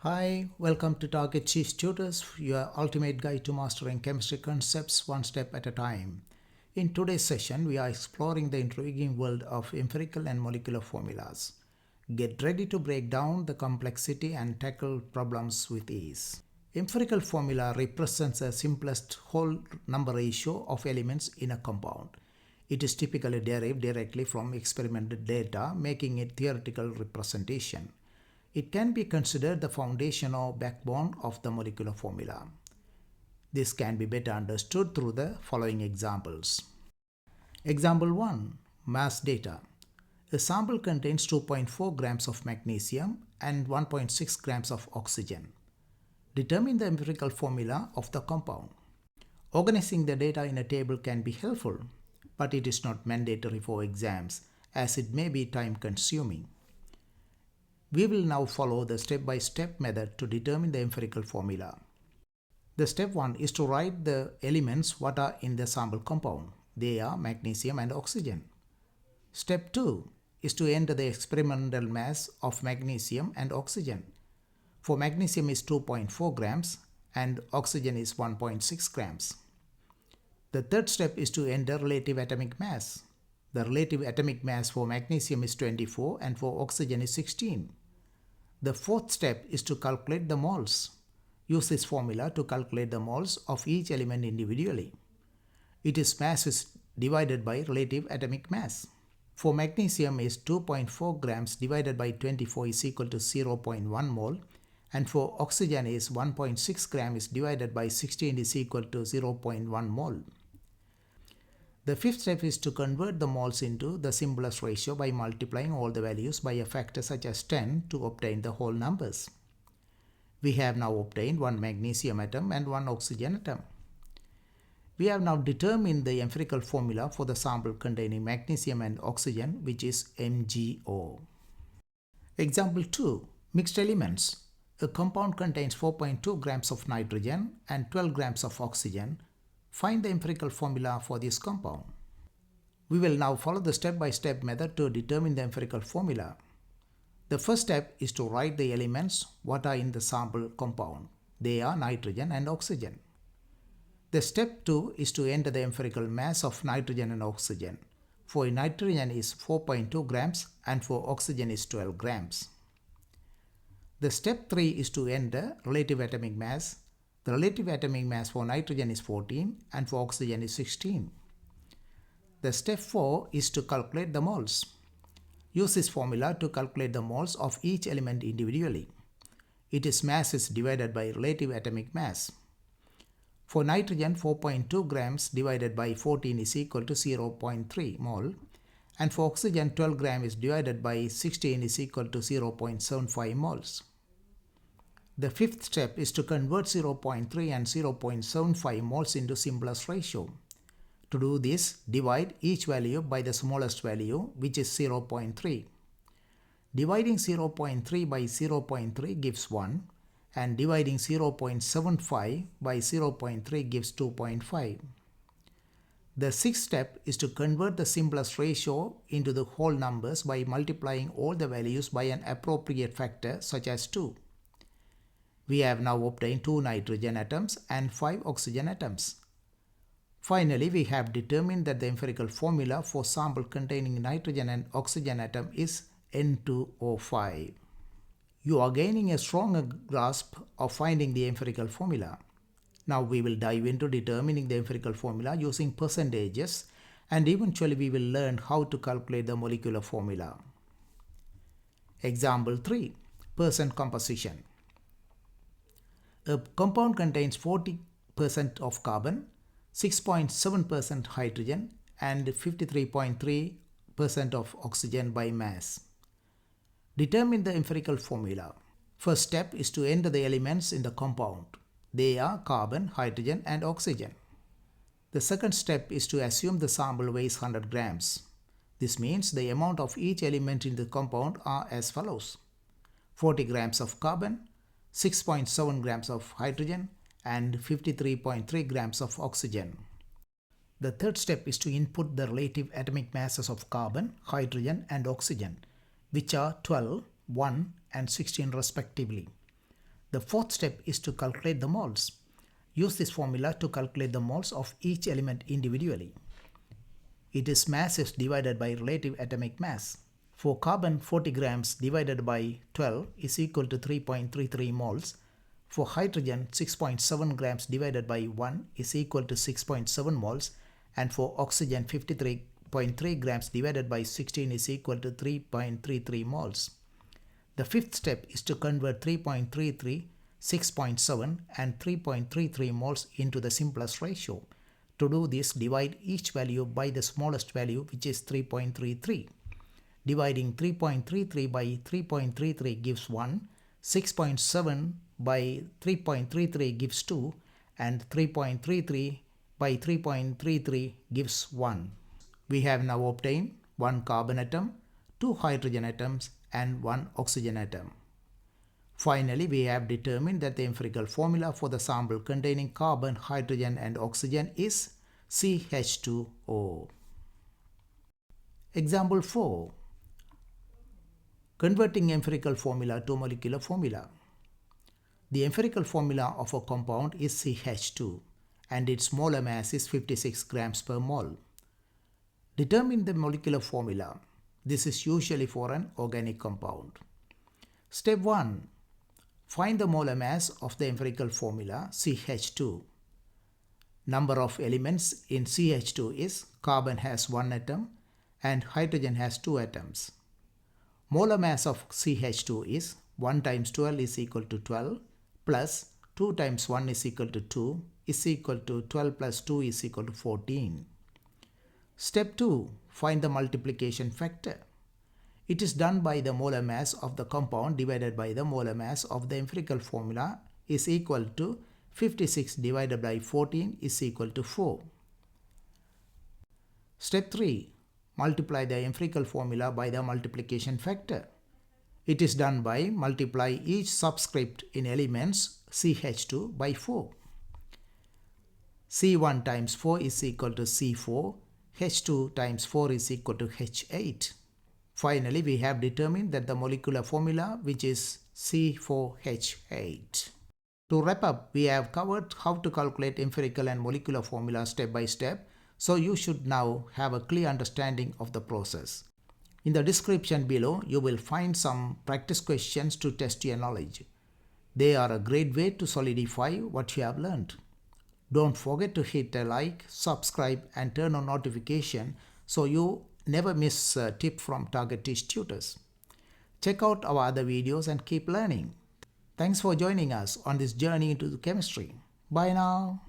Hi, welcome to Target GCSE Tutors, your ultimate guide to mastering chemistry concepts one step at a time. In today's session, we are exploring the intriguing world of empirical and molecular formulas. Get ready to break down the complexity and tackle problems with ease. Empirical formula represents the simplest whole number ratio of elements in a compound. It is typically derived directly from experimental data, making it theoretical representation. It can be considered the foundation or backbone of the molecular formula. This can be better understood through the following examples. Example 1. Mass data. A sample contains 2.4 grams of magnesium and 1.6 grams of oxygen. Determine the empirical formula of the compound. Organizing the data in a table can be helpful, but it is not mandatory for exams as it may be time-consuming. We will now follow the step-by-step method to determine the empirical formula. The step 1 is to write the elements what are in the sample compound. They are magnesium and oxygen. Step 2 is to enter the experimental mass of magnesium and oxygen. For magnesium is 2.4 grams and oxygen is 1.6 grams. The third step is to enter relative atomic mass. The relative atomic mass for magnesium is 24 and for oxygen is 16. The fourth step is to calculate the moles. Use this formula to calculate the moles of each element individually. It is mass is divided by relative atomic mass. For magnesium is 2.4 grams divided by 24 is equal to 0.1 mole, and for oxygen is 1.6 gram is divided by 16 is equal to 0.1 mole. The fifth step is to convert the moles into the simplest ratio by multiplying all the values by a factor such as 10 to obtain the whole numbers. We have now obtained one magnesium atom and one oxygen atom. We have now determined the empirical formula for the sample containing magnesium and oxygen, which is MgO. Example 2. Mixed elements. A compound contains 4.2 grams of nitrogen and 12 grams of oxygen. Find the empirical formula for this compound. We will now follow the step-by-step method to determine the empirical formula. The first step is to write the elements what are in the sample compound. They are nitrogen and oxygen. The step 2 is to enter the empirical mass of nitrogen and oxygen. For nitrogen is 4.2 grams and for oxygen is 12 grams. The step 3 is to enter relative atomic mass. The relative atomic mass for nitrogen is 14 and for oxygen is 16. The step 4 is to calculate the moles. Use this formula to calculate the moles of each element individually. It is mass is divided by relative atomic mass. For nitrogen, 4.2 grams divided by 14 is equal to 0.3 mole, and for oxygen, 12 grams is divided by 16 is equal to 0.75 moles. The fifth step is to convert 0.3 and 0.75 moles into simplest ratio. To do this, divide each value by the smallest value, which is 0.3. Dividing 0.3 by 0.3 gives 1, and dividing 0.75 by 0.3 gives 2.5. The sixth step is to convert the simplest ratio into the whole numbers by multiplying all the values by an appropriate factor such as 2. We have now obtained 2 nitrogen atoms and 5 oxygen atoms. Finally, we have determined that the empirical formula for sample containing nitrogen and oxygen atom is N2O5. You are gaining a stronger grasp of finding the empirical formula. Now we will dive into determining the empirical formula using percentages, and eventually we will learn how to calculate the molecular formula. Example 3. Percent composition. A compound contains 40% of carbon, 6.7% hydrogen, and 53.3% of oxygen by mass. Determine the empirical formula. First step is to enter the elements in the compound. They are carbon, hydrogen, and oxygen. The second step is to assume the sample weighs 100 grams. This means the amount of each element in the compound are as follows: 40 grams of carbon, 6.7 grams of hydrogen, and 53.3 grams of oxygen. The third step is to input the relative atomic masses of carbon, hydrogen, and oxygen, which are 12, 1, and 16 respectively. The fourth step is to calculate the moles. Use this formula to calculate the moles of each element individually. It is mass is divided by relative atomic mass. For carbon, 40 grams divided by 12 is equal to 3.33 moles. For hydrogen, 6.7 grams divided by 1 is equal to 6.7 moles. And for oxygen, 53.3 grams divided by 16 is equal to 3.33 moles. The fifth step is to convert 3.33, 6.7 and 3.33 moles into the simplest ratio. To do this, divide each value by the smallest value, which is 3.33. Dividing 3.33 by 3.33 gives 1, 6.7 by 3.33 gives 2, and 3.33 by 3.33 gives 1. We have now obtained 1 carbon atom, 2 hydrogen atoms, and 1 oxygen atom. Finally, we have determined that the empirical formula for the sample containing carbon, hydrogen, and oxygen is CH2O. Example 4. Converting empirical formula to molecular formula. The empirical formula of a compound is CH2 and its molar mass is 56 grams per mole. Determine the molecular formula. This is usually for an organic compound. Step 1. Find the molar mass of the empirical formula CH2. Number of elements in CH2 is carbon has 1 atom and hydrogen has 2 atoms. Molar mass of CH2 is 1 times 12 is equal to 12 plus 2 times 1 is equal to 2 is equal to 12 plus 2 is equal to 14. Step 2. Find the multiplication factor. It is done by the molar mass of the compound divided by the molar mass of the empirical formula is equal to 56 divided by 14 is equal to 4. Step 3. Multiply the empirical formula by the multiplication factor. It is done by multiply each subscript in elements CH2 by 4. C1 times 4 is equal to C4. H2 times 4 is equal to H8. Finally, we have determined that the molecular formula, which is C4H8. To wrap up, we have covered how to calculate empirical and molecular formula step by step, so you should now have a clear understanding of the process. In the description below, you will find some practice questions to test your knowledge. They are a great way to solidify what you have learned. Don't forget to hit a like, subscribe, and turn on notification so you never miss a tip from Target Teach Tutors. Check out our other videos and keep learning. Thanks for joining us on this journey into chemistry. Bye now.